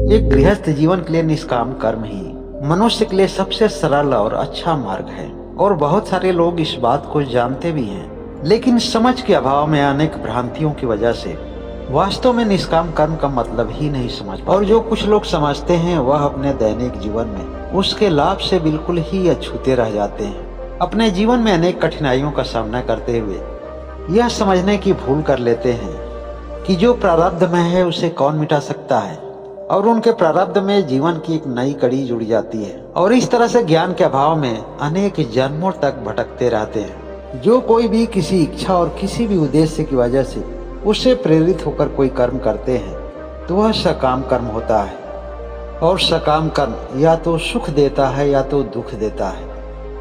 एक गृहस्थ जीवन के लिए निष्काम कर्म ही मनुष्य के लिए सबसे सरल और अच्छा मार्ग है और बहुत सारे लोग इस बात को जानते भी हैं, लेकिन समझ के अभाव में अनेक भ्रांतियों की वजह से वास्तव में निष्काम कर्म का मतलब ही नहीं समझ पाते। और जो कुछ लोग समझते हैं वह अपने दैनिक जीवन में उसके लाभ से बिल्कुल ही अछूते रह जाते हैं। अपने जीवन में अनेक कठिनाइयों का सामना करते हुए यह समझने की भूल कर लेते हैं कि जो प्रारब्ध में है उसे कौन मिटा सकता है, और उनके प्रारब्ध में जीवन की एक नई कड़ी जुड़ जाती है। और इस तरह से ज्ञान के अभाव में अनेक जन्मों तक भटकते रहते हैं। जो कोई भी किसी इच्छा और किसी भी उद्देश्य की वजह से उससे प्रेरित होकर कोई कर्म करते हैं तो वह सकाम कर्म होता है। और सकाम कर्म या तो सुख देता है या तो दुख देता है।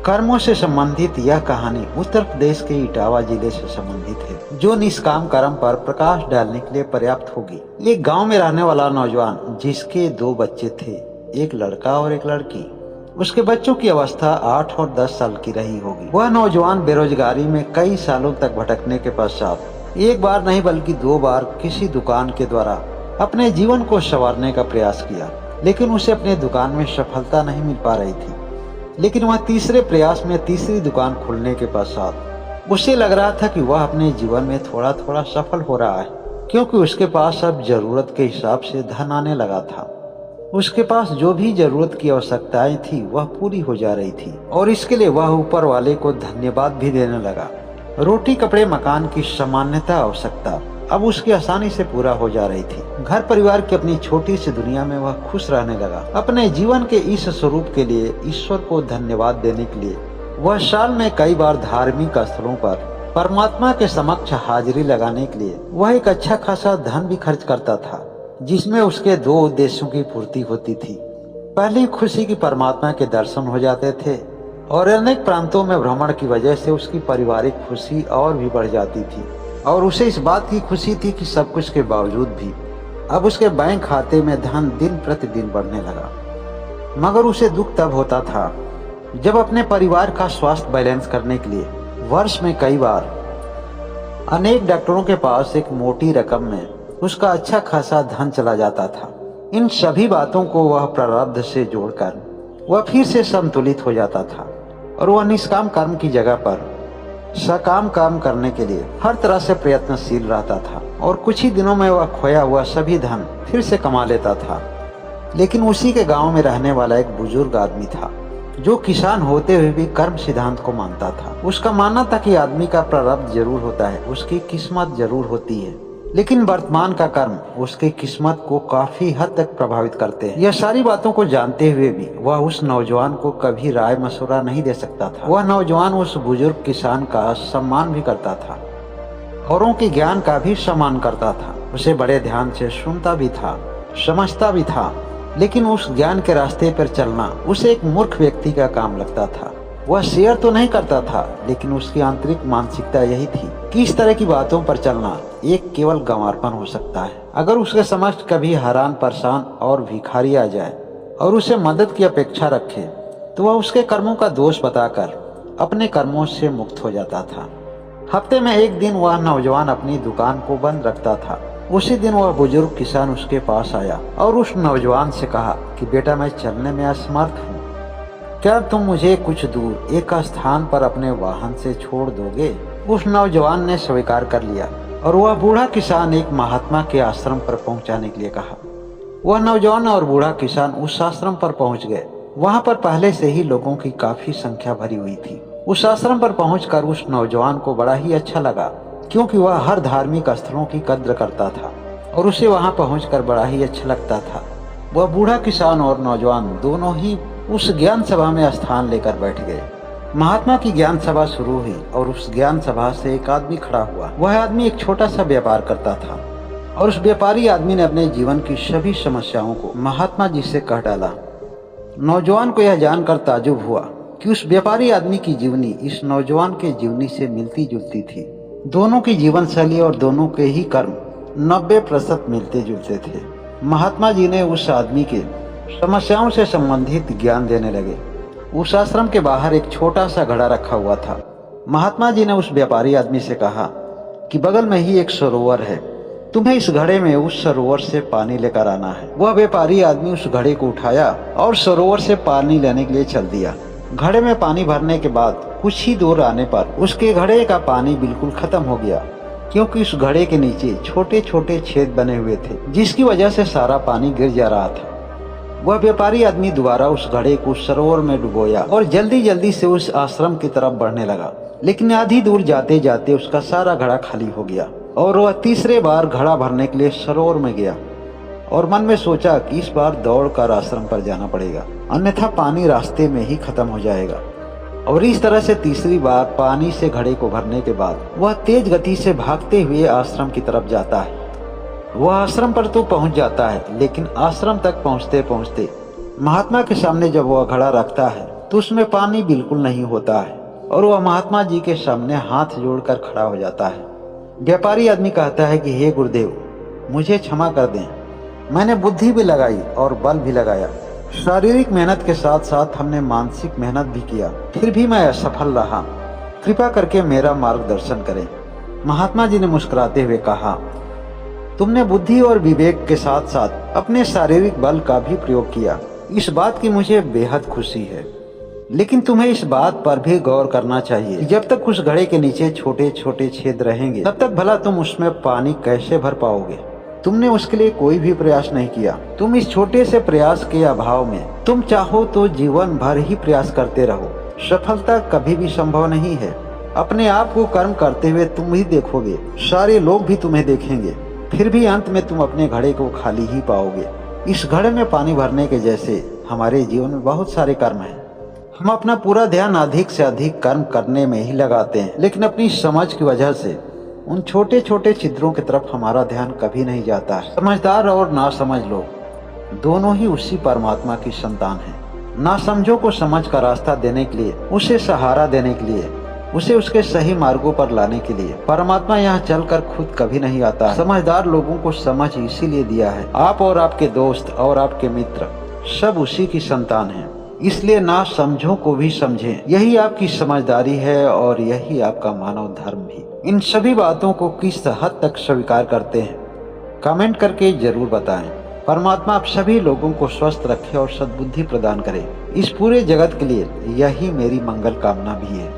कर्मों से संबंधित यह कहानी उत्तर प्रदेश के इटावा जिले से संबंधित है, जो निष्काम कर्म पर प्रकाश डालने के लिए पर्याप्त होगी। एक गांव में रहने वाला नौजवान जिसके 2 बच्चे थे, एक लड़का और एक लड़की। उसके बच्चों की अवस्था 8 और 10 साल की रही होगी। वह नौजवान बेरोजगारी में कई सालों तक भटकने के पश्चात एक बार नहीं बल्कि 2 बार किसी दुकान के द्वारा अपने जीवन को संवारने का प्रयास किया, लेकिन उसे अपने दुकान में सफलता नहीं मिल पा रही थी। लेकिन वह तीसरे प्रयास में तीसरी दुकान खोलने के पश्चात उसे लग रहा था कि वह अपने जीवन में थोड़ा थोड़ा सफल हो रहा है, क्योंकि उसके पास अब जरूरत के हिसाब से धन आने लगा था। उसके पास जो भी जरूरत की आवश्यकताएं थी वह पूरी हो जा रही थी, और इसके लिए वह ऊपर वाले को धन्यवाद भी देने लगा। रोटी कपड़े मकान की सामान्यतः आवश्यकता अब उसकी आसानी से पूरा हो जा रही थी। घर परिवार की अपनी छोटी सी दुनिया में वह खुश रहने लगा। अपने जीवन के इस स्वरूप के लिए ईश्वर को धन्यवाद देने के लिए वह साल में कई बार धार्मिक स्थलों पर परमात्मा के समक्ष हाजिरी लगाने के लिए वह एक अच्छा खासा धन भी खर्च करता था, जिसमें उसके 2 उद्देश्यों की पूर्ति होती थी। पहली खुशी की परमात्मा के दर्शन हो जाते थे, और अनेक प्रांतों में भ्रमण की वजह से उसकी पारिवारिक खुशी और भी बढ़ जाती थी। और उसे इस बात की खुशी थी कि सब कुछ के बावजूद भी अब उसके बैंक खाते में धन दिन प्रतिदिन बढ़ने लगा। मगर उसे दुख तब होता था जब अपने परिवार का स्वास्थ्य बैलेंस करने के लिए वर्ष में कई बार अनेक डॉक्टरों के पास एक मोटी रकम में उसका अच्छा खासा धन चला जाता था। इन सभी बातों को वह प्रारब्ध से जोड़कर वह फिर से संतुलित हो जाता था, और वह निष्काम कर्म की जगह पर सकाम काम करने के लिए हर तरह से प्रयत्नशील रहता था। और कुछ ही दिनों में वह खोया हुआ सभी धन फिर से कमा लेता था। लेकिन उसी के गांव में रहने वाला एक बुजुर्ग आदमी था, जो किसान होते हुए भी कर्म सिद्धांत को मानता था। उसका मानना था कि आदमी का प्रारब्ध जरूर होता है, उसकी किस्मत जरूर होती है, लेकिन वर्तमान का कर्म उसकी किस्मत को काफी हद तक प्रभावित करते हैं। यह सारी बातों को जानते हुए भी वह उस नौजवान को कभी राय मशवरा नहीं दे सकता था। वह नौजवान उस बुजुर्ग किसान का सम्मान भी करता था, औरों के ज्ञान का भी सम्मान करता था, उसे बड़े ध्यान से सुनता भी था, समझता भी था। लेकिन उस ज्ञान के रास्ते पर चलना उसे एक मूर्ख व्यक्ति का काम लगता था। वह शेयर तो नहीं करता था, लेकिन उसकी आंतरिक मानसिकता यही थी कि इस तरह की बातों पर चलना एक केवल गंवारपन हो सकता है। अगर उसके समक्ष कभी हैरान परेशान और भिखारी आ जाए और उसे मदद की अपेक्षा रखे, तो वह उसके कर्मों का दोष बताकर अपने कर्मों से मुक्त हो जाता था। हफ्ते में एक दिन वह नौजवान अपनी दुकान को बंद रखता था। उसी दिन वह बुजुर्ग किसान उसके पास आया और उस नौजवान से कहा कि बेटा, मैं चलने में असमर्थ हूँ, क्या तुम मुझे कुछ दूर एक स्थान पर अपने वाहन से छोड़ दोगे? उस नौजवान ने स्वीकार कर लिया और वह बूढ़ा किसान एक महात्मा के आश्रम पर पहुंचाने के लिए कहा। वह नौजवान और बूढ़ा किसान उस आश्रम पर पहुंच गए। वहां पर पहले से ही लोगों की काफी संख्या भरी हुई थी। उस आश्रम पर पहुंचकर उस नौजवान को बड़ा ही अच्छा लगा, क्योंकि वह हर धार्मिक स्थलों की कद्र करता था और उसे वहां पहुंचकर बड़ा ही अच्छा लगता था। वह बूढ़ा किसान और नौजवान दोनों ही उस ज्ञान सभा में स्थान लेकर बैठ गए। महात्मा की ज्ञान सभा शुरू हुई और उस ज्ञान सभा से एक आदमी खड़ा हुआ। वह आदमी एक छोटा सा व्यापार करता था और उस व्यापारी आदमी ने अपने जीवन की सभी समस्याओं को महात्मा जी से कह डाला। नौजवान को यह जानकर ताज्जुब हुआ कि उस व्यापारी आदमी की जीवनी इस नौजवान के जीवनी से मिलती जुलती थी। दोनों की जीवन शैली और दोनों के ही कर्म 90% मिलते जुलते थे। महात्मा जी ने उस आदमी के समस्याओं से संबंधित ज्ञान देने लगे। उस आश्रम के बाहर एक छोटा सा घड़ा रखा हुआ था। महात्मा जी ने उस व्यापारी आदमी से कहा कि बगल में ही एक सरोवर है, तुम्हें इस घड़े में उस सरोवर से पानी लेकर आना है। वह व्यापारी आदमी उस घड़े को उठाया और सरोवर से पानी लेने के लिए चल दिया। घड़े में पानी भरने के बाद कुछ ही दूर आने पर उसके घड़े का पानी बिल्कुल खत्म हो गया, क्योंकि उस घड़े के नीचे छोटे छोटे छेद बने हुए थे, जिसकी वजह से सारा पानी गिर जा रहा था। वह व्यापारी आदमी दोबारा उस घड़े को सरोवर में डुबोया और जल्दी जल्दी से उस आश्रम की तरफ बढ़ने लगा। लेकिन आधी दूर जाते जाते उसका सारा घड़ा खाली हो गया और वह तीसरे बार घड़ा भरने के लिए सरोवर में गया और मन में सोचा कि इस बार दौड़कर आश्रम पर जाना पड़ेगा, अन्यथा पानी रास्ते में ही खत्म हो जाएगा। और इस तरह से तीसरी बार पानी से घड़े को भरने के बाद वह तेज गति से भागते हुए आश्रम की तरफ जाता है। वह आश्रम पर तो पहुंच जाता है, लेकिन आश्रम तक पहुंचते पहुंचते महात्मा के सामने जब वह घड़ा रखता है तो उसमें पानी बिल्कुल नहीं होता है और वह महात्मा जी के सामने हाथ जोड़कर खड़ा हो जाता है। व्यापारी आदमी कहता है कि हे गुरुदेव, मुझे क्षमा कर दें, मैंने बुद्धि भी लगाई और बल भी लगाया, शारीरिक मेहनत के साथ साथ हमने मानसिक मेहनत भी किया, फिर भी मैं असफल रहा, कृपा करके मेरा मार्गदर्शन करें। महात्मा जी ने मुस्कुराते हुए कहा, तुमने बुद्धि और विवेक के साथ साथ अपने शारीरिक बल का भी प्रयोग किया, इस बात की मुझे बेहद खुशी है। लेकिन तुम्हें इस बात पर भी गौर करना चाहिए, जब तक उस घड़े के नीचे छोटे छोटे छेद रहेंगे तब तक भला तुम उसमें पानी कैसे भर पाओगे। तुमने उसके लिए कोई भी प्रयास नहीं किया। तुम इस छोटे से प्रयास के अभाव में तुम चाहो तो जीवन भर ही प्रयास करते रहो, सफलता कभी भी संभव नहीं है। अपने आप को कर्म करते हुए तुम ही देखोगे, सारे लोग भी तुम्हें देखेंगे, फिर भी अंत में तुम अपने घड़े को खाली ही पाओगे। इस घड़े में पानी भरने के जैसे हमारे जीवन में बहुत सारे कर्म हैं। हम अपना पूरा ध्यान अधिक से अधिक कर्म करने में ही लगाते हैं, लेकिन अपनी समझ की वजह से उन छोटे छोटे छिद्रों की तरफ हमारा ध्यान कभी नहीं जाता है। समझदार और नासमझ लोग दोनों ही उसी परमात्मा की संतान हैं। नासमझों को समझ का रास्ता देने के लिए, उसे सहारा देने के लिए, उसे उसके सही मार्गों पर लाने के लिए परमात्मा यहाँ चलकर खुद कभी नहीं आता है। समझदार लोगों को समझ इसीलिए दिया है। आप और आपके दोस्त और आपके मित्र सब उसी की संतान हैं, इसलिए ना समझों को भी समझें। यही आपकी समझदारी है और यही आपका मानव धर्म भी। इन सभी बातों को किस हद तक स्वीकार करते हैं, कमेंट करके जरूर बताएं। परमात्मा आप सभी लोगों को स्वस्थ रखे और सद्बुद्धि प्रदान करे। इस पूरे जगत के लिए यही मेरी मंगल कामना भी है।